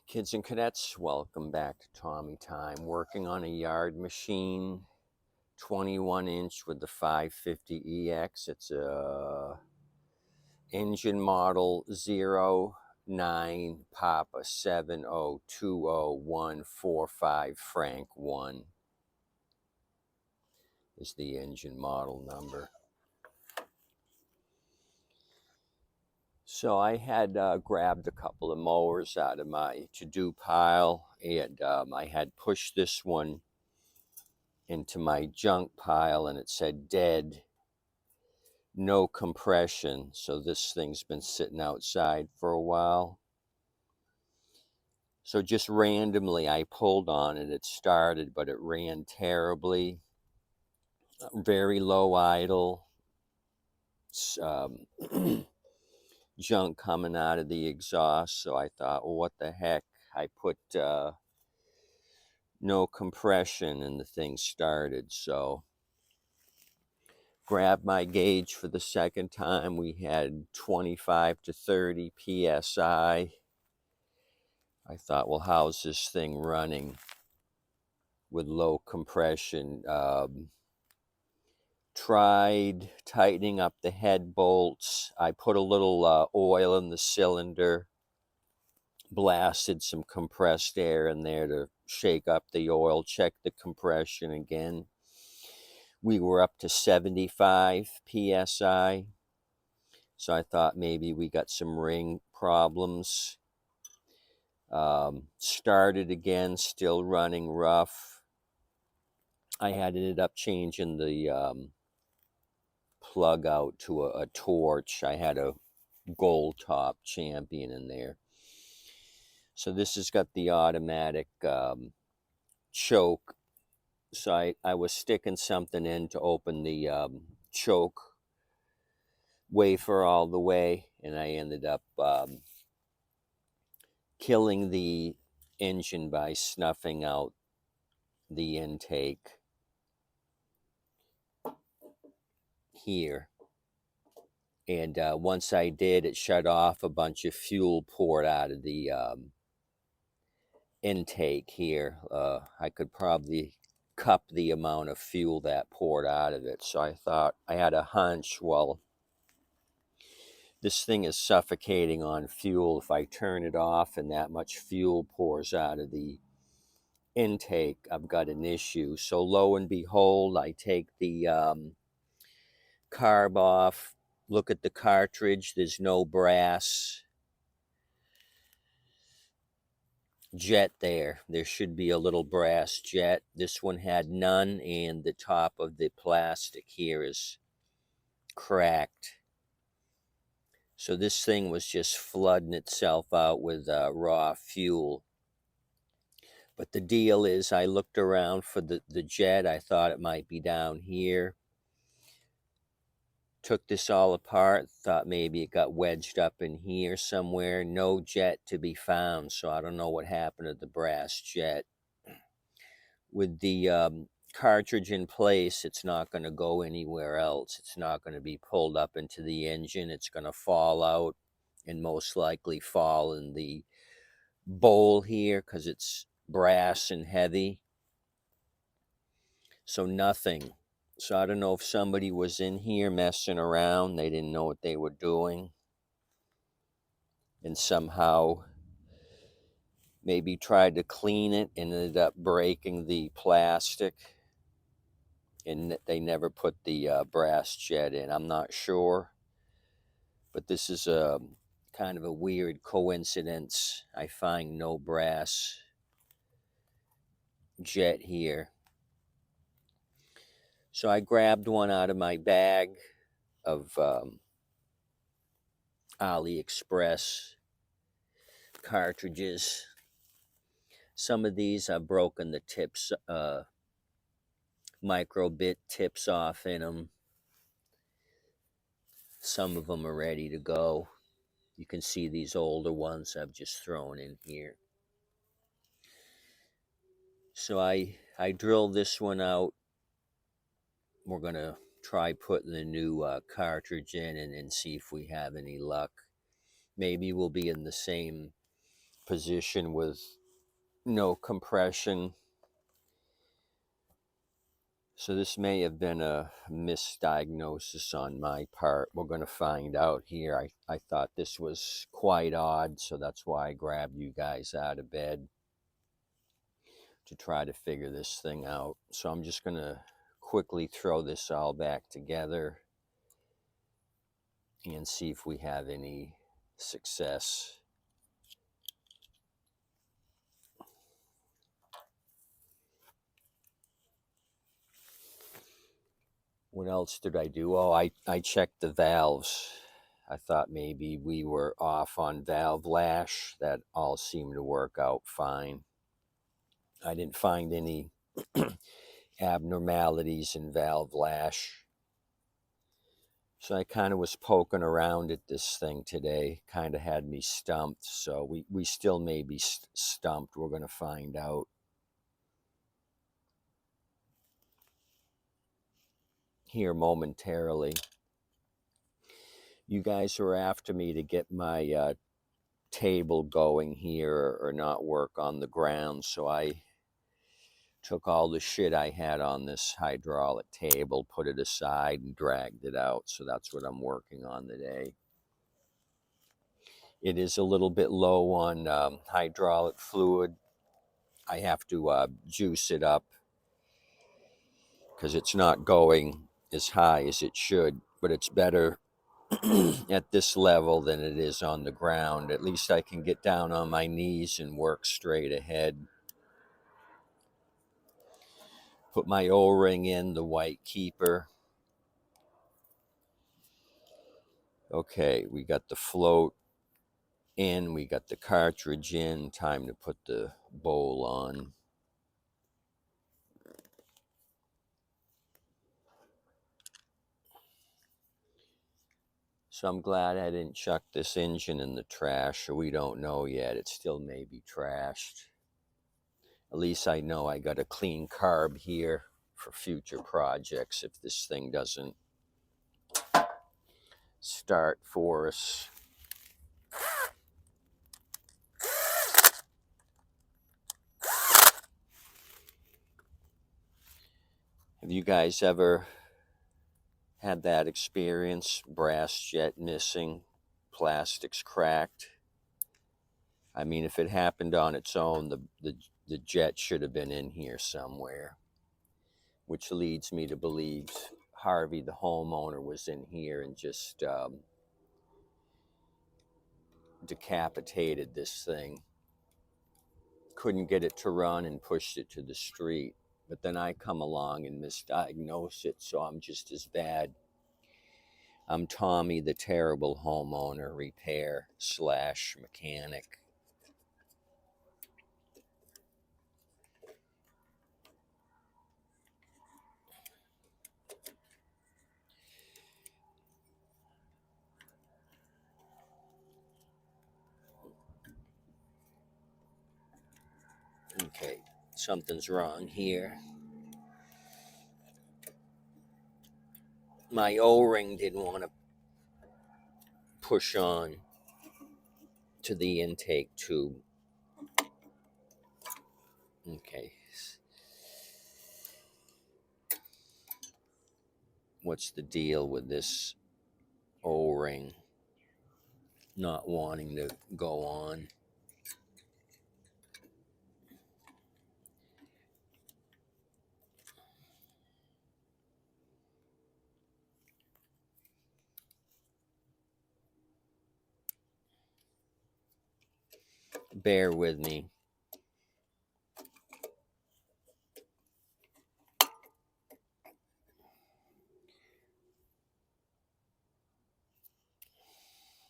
Kids and cadets, welcome back to Tommy Time. Working on a Yard Machine 21-inch with the 550EX. It's a engine model 09 Papa 7020145 Frank 1 is the engine model number. So I had grabbed a couple of mowers out of my to-do pile, and I had pushed this one into my junk pile, and it said dead, no compression. So this thing's been sitting outside for a while. So just randomly I pulled on it. It started, but it ran terribly. Very low idle. Junk coming out of the exhaust. So I thought, well, what the heck? I put no compression and the thing started. So grabbed my gauge for the second time. We had 25 to 30 psi. I thought, well, how's this thing running with low compression? Tried tightening up the head bolts. I put a little oil in the cylinder, blasted some compressed air in there to shake up the oil, check the compression again. We were up to 75 psi. So I thought maybe we got some ring problems. Started again, still running rough. I had ended up changing the plug out to a torch. I had a gold top Champion in there. So this has got the automatic choke. So I was sticking something in to open the choke wafer all the way, and I ended up killing the engine by snuffing out the intake here. And once I did, it shut off. A bunch of fuel poured out of the intake here. I could probably cup the amount of fuel that poured out of it. So I thought, I had a hunch, well, this thing is suffocating on fuel. If I turn it off and that much fuel pours out of the intake, I've got an issue. So lo and behold, I take the carb off, look at the cartridge. There's no brass jet there. There should be a little brass jet. This one had none, and the top of the plastic here is cracked. So this thing was just flooding itself out with raw fuel. But the deal is, I looked around for the jet. I thought it might be down here. Took this all apart, thought maybe it got wedged up in here somewhere. No jet to be found, so I don't know what happened to the brass jet. With the cartridge in place, it's not going to go anywhere else. It's not going to be pulled up into the engine. It's going to fall out and most likely fall in the bowl here because it's brass and heavy. So nothing. So I don't know if somebody was in here messing around. They didn't know what they were doing, and somehow maybe tried to clean it and ended up breaking the plastic, and they never put the brass jet in. I'm not sure, but this is a kind of a weird coincidence. I find no brass jet here. So I grabbed one out of my bag of AliExpress cartridges. Some of these I've broken the tips, micro bit tips off in them. Some of them are ready to go. You can see these older ones I've just thrown in here. So I drilled this one out. We're going to try putting the new cartridge in and see if we have any luck. Maybe we'll be in the same position with no compression. So this may have been a misdiagnosis on my part. We're going to find out here. I thought this was quite odd, so that's why I grabbed you guys out of bed to try to figure this thing out. So I'm just going to quickly throw this all back together and see if we have any success. What else did I do? Oh, I checked the valves. I thought maybe we were off on valve lash. That all seemed to work out fine. I didn't find any abnormalities in valve lash. So I kind of was poking around at this thing today. Kind of had me stumped. So we still may be stumped. We're going to find out here momentarily. You guys were after me to get my table going here or not work on the ground. So I took all the shit I had on this hydraulic table, put it aside, and dragged it out. So that's what I'm working on today. It is a little bit low on hydraulic fluid. I have to juice it up because it's not going as high as it should, but it's better at this level than it is on the ground. At least I can get down on my knees and work straight ahead. Put my O-ring in, the white keeper. Okay, we got the float in, we got the cartridge in. Time to put the bowl on. So I'm glad I didn't chuck this engine in the trash, or we don't know yet. It still may be trashed. At least I know I got a clean carb here for future projects if this thing doesn't start for us. Have you guys ever had that experience? Brass jet missing, plastics cracked? I mean, if it happened on its own, the jet should have been in here somewhere, which leads me to believe Harvey, the homeowner, was in here and just decapitated this thing. Couldn't get it to run and pushed it to the street. But then I come along and misdiagnose it, so I'm just as bad. I'm Tommy, the terrible homeowner, repair / mechanic. Okay, something's wrong here. My O-ring didn't want to push on to the intake tube. Okay. What's the deal with this O-ring not wanting to go on? Bear with me.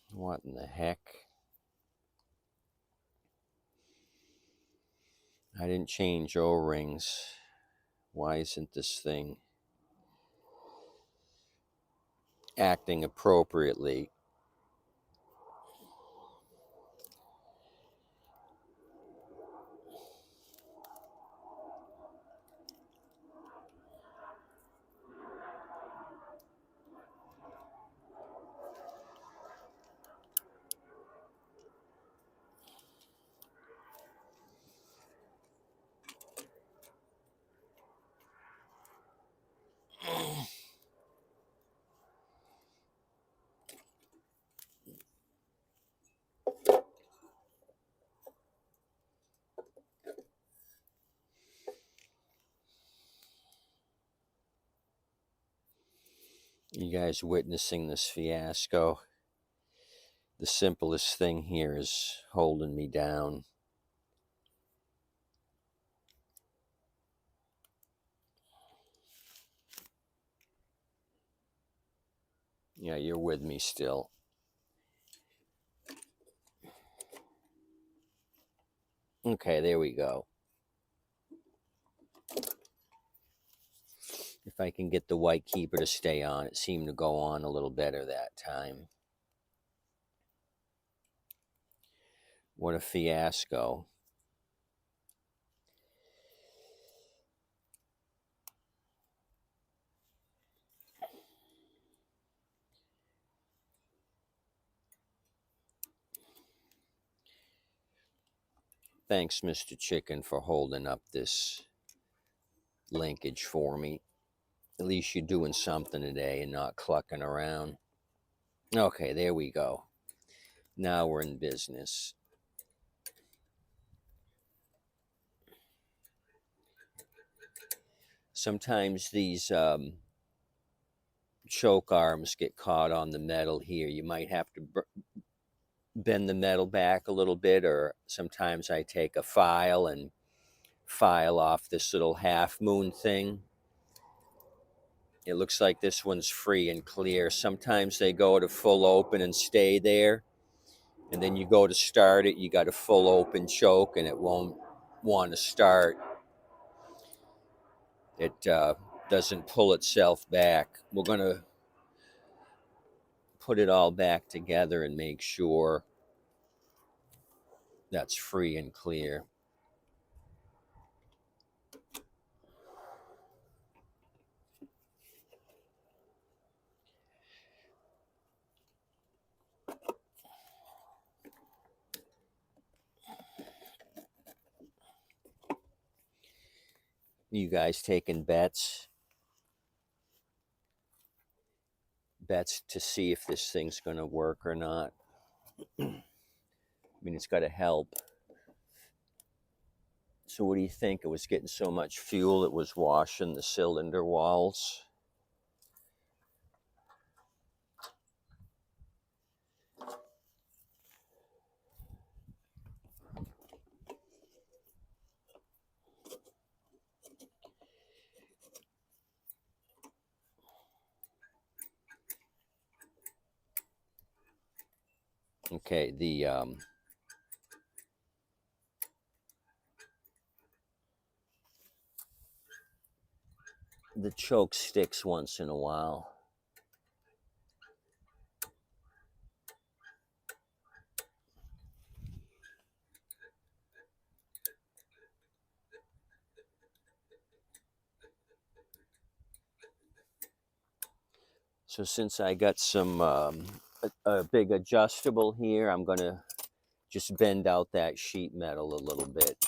What in the heck? I didn't change O-rings. Why isn't this thing acting appropriately? You guys witnessing this fiasco. The simplest thing here is holding me down. Yeah, you're with me still. Okay, there we go. If I can get the white keeper to stay on, it seemed to go on a little better that time. What a fiasco. Thanks, Mr. Chicken, for holding up this linkage for me. At least you're doing something today and not clucking around. Okay, there we go. Now we're in business. Sometimes these choke arms get caught on the metal here. You might have to bend the metal back a little bit, or sometimes I take a file and file off this little half moon thing. It looks like this one's free and clear. Sometimes they go to full open and stay there, and then you go to start it, you got a full open choke and it won't want to start. It doesn't pull itself back. We're going to put it all back together and make sure that's free and clear. You guys taking bets to see if this thing's going to work or not? I mean, it's got to help. So what do you think? It was getting so much fuel it was washing the cylinder walls. Okay, the choke sticks once in a while. So since I got some a big adjustable here, I'm gonna just bend out that sheet metal a little bit.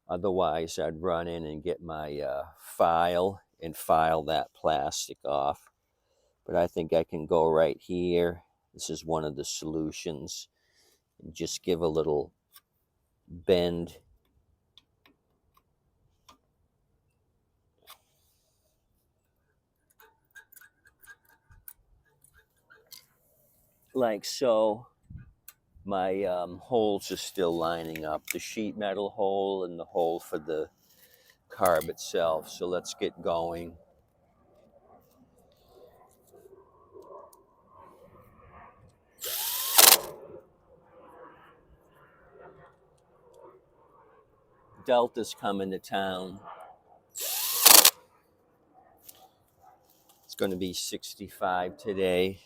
Otherwise, I'd run in and get my file and file that plastic off. But I think I can go right here. This is one of the solutions. And just give a little bend. Like so. My holes are still lining up. The sheet metal hole and the hole for the carb itself. So let's get going. Delta's coming to town. It's going to be 65 today.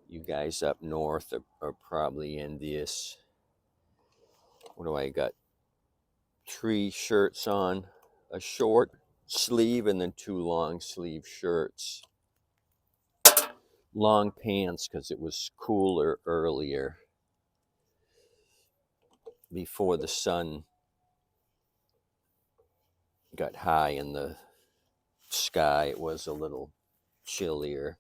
You guys up north are probably envious. What do I got? 3 shirts on, a short sleeve and then 2 long sleeve shirts. Long pants because it was cooler earlier before the sun got high in the sky. It was a little chillier.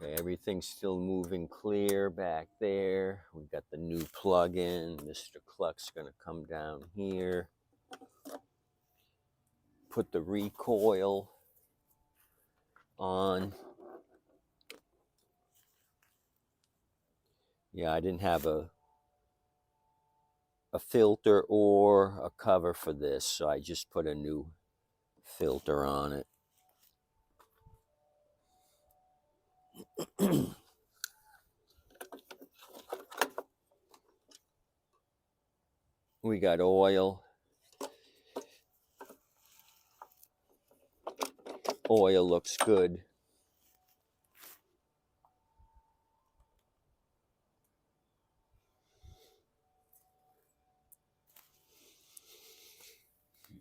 Okay, everything's still moving clear back there. We've got the new plug-in. Mr. Cluck's gonna come down here, put the recoil on. Yeah, I didn't have a filter or a cover for this, so I just put a new filter on it. We got oil. Oil looks good.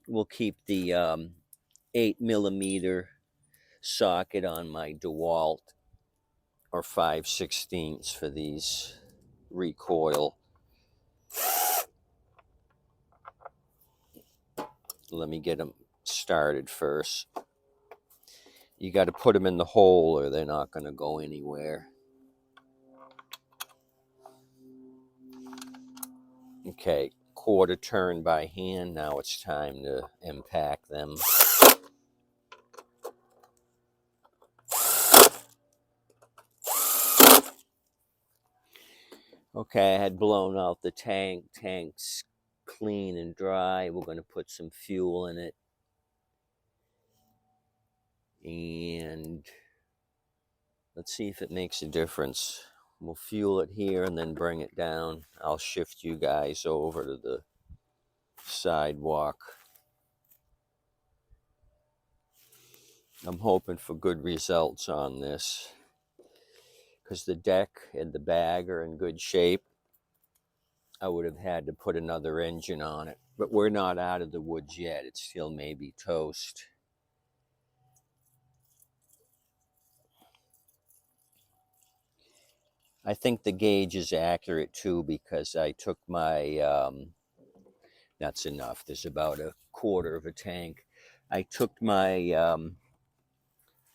We'll keep the 8mm socket on my DeWalt, or 5/16 for these recoil. Let me get them started first. You got to put them in the hole or they're not going to go anywhere. Okay, quarter turn by hand. Now it's time to impact them. Okay, I had blown out the tank. Tank's clean and dry. We're going to put some fuel in it. And let's see if it makes a difference. We'll fuel it here and then bring it down. I'll shift you guys over to the sidewalk. I'm hoping for good results on this because the deck and the bag are in good shape. I would have had to put another engine on it, but we're not out of the woods yet. It's still maybe toast. I think the gauge is accurate too because I took my, that's enough. There's about a quarter of a tank. I took my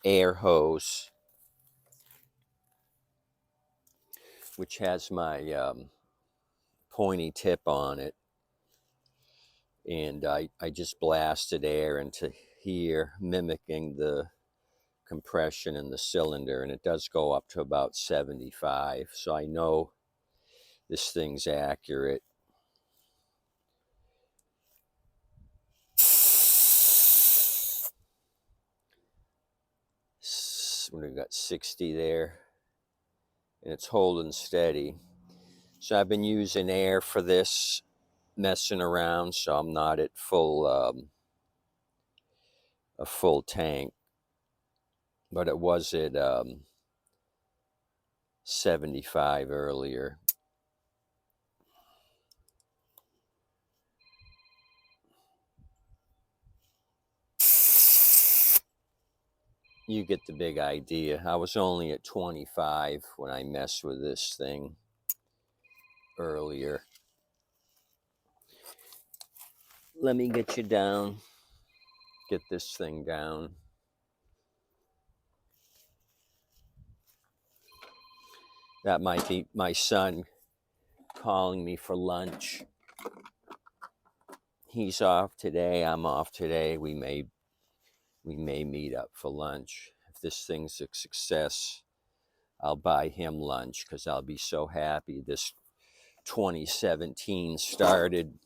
air hose, which has my pointy tip on it, and I just blasted air into here, mimicking the compression in the cylinder, and it does go up to about 75, so I know this thing's accurate. We've got 60 there, and it's holding steady. So I've been using air for this, messing around, so I'm not at full a full tank, but it was at 75 earlier. You get the big idea. I was only at 25 when I messed with this thing earlier. Let me get you down. Get this thing down. That might be my son calling me for lunch. He's off today. I'm off today. We may meet up for lunch. If this thing's a success, I'll buy him lunch because I'll be so happy this 2017 started.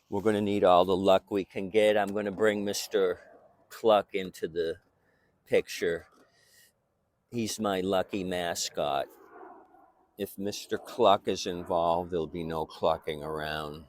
We're going to need all the luck we can get. I'm going to bring Mr. Cluck into the picture. He's my lucky mascot. If Mr. Cluck is involved, there'll be no clucking around.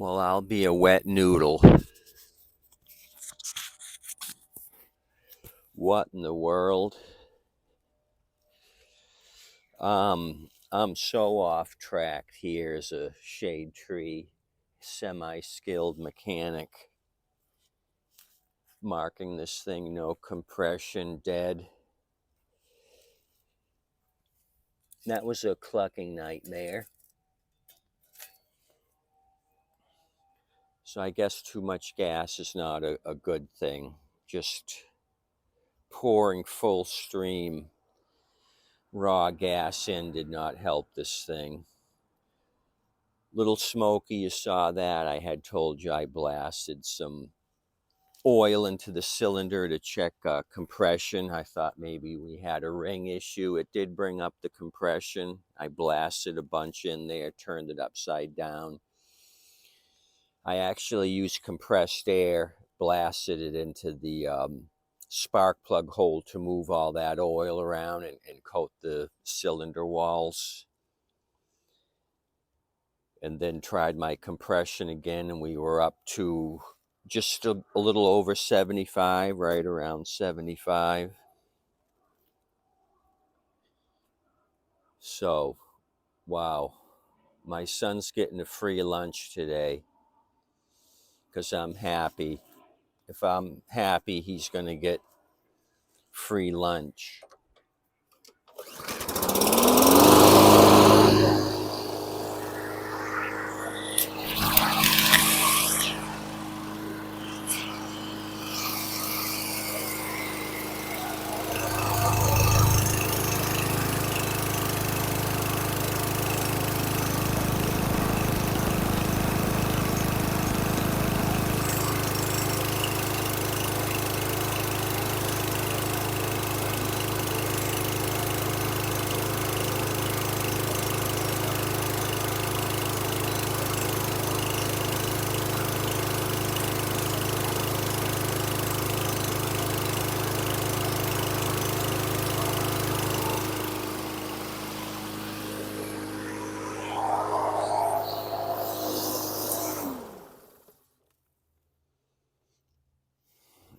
Well, I'll be a wet noodle. What in the world? I'm so off track. Here's a shade tree, semi-skilled mechanic, marking this thing no compression, dead. That was a clucking nightmare. So I guess too much gas is not a good thing. Just pouring full stream raw gas in did not help this thing. Little smoky, you saw that. I had told you I blasted some oil into the cylinder to check compression. I thought maybe we had a ring issue. It did bring up the compression. I blasted a bunch in there, turned it upside down. I actually used compressed air, blasted it into the spark plug hole to move all that oil around and coat the cylinder walls. And then tried my compression again, and we were up to just a little over 75, right around 75. So, wow. My son's getting a free lunch today because I'm happy. If I'm happy, he's going to get free lunch.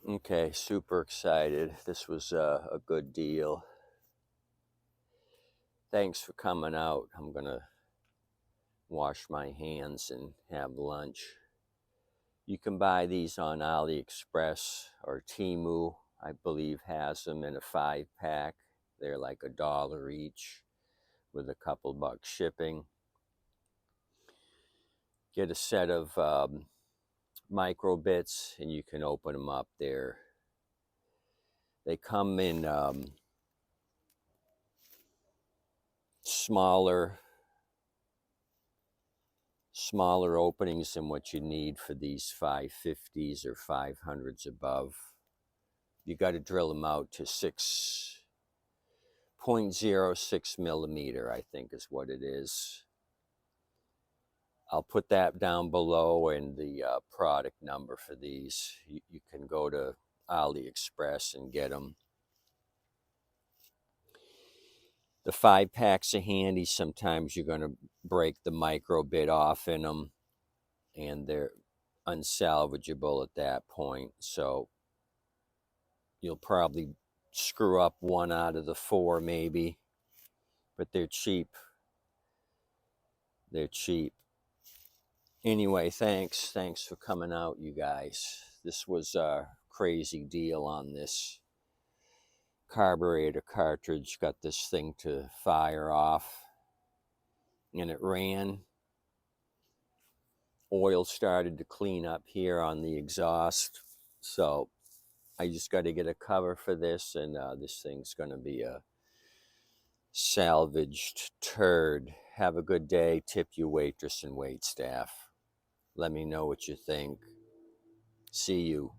Okay, super excited. This was a good deal. Thanks for coming out. I'm going to wash my hands and have lunch. You can buy these on AliExpress or Temu, I believe has them in a 5-pack. They're like $1 each with a couple bucks shipping. Get a set of micro bits and you can open them up there. They come in smaller openings than what you need for these 550s or 500s above. You got to drill them out to 6.06 millimeter, I think is what it is. I'll put that down below and the product number for these. You can go to AliExpress and get them. The 5-packs are handy. Sometimes you're going to break the micro bit off in them and they're unsalvageable at that point. So you'll probably screw up 1 out of the 4 maybe, but they're cheap. They're cheap. Anyway, thanks for coming out, you guys. This was a crazy deal on this carburetor cartridge. Got this thing to fire off and it ran. Oil started to clean up here on the exhaust, so I just got to get a cover for this, and this thing's going to be a salvaged turd. Have a good day. Tip you waitress and wait staff. Let me know what you think. See you.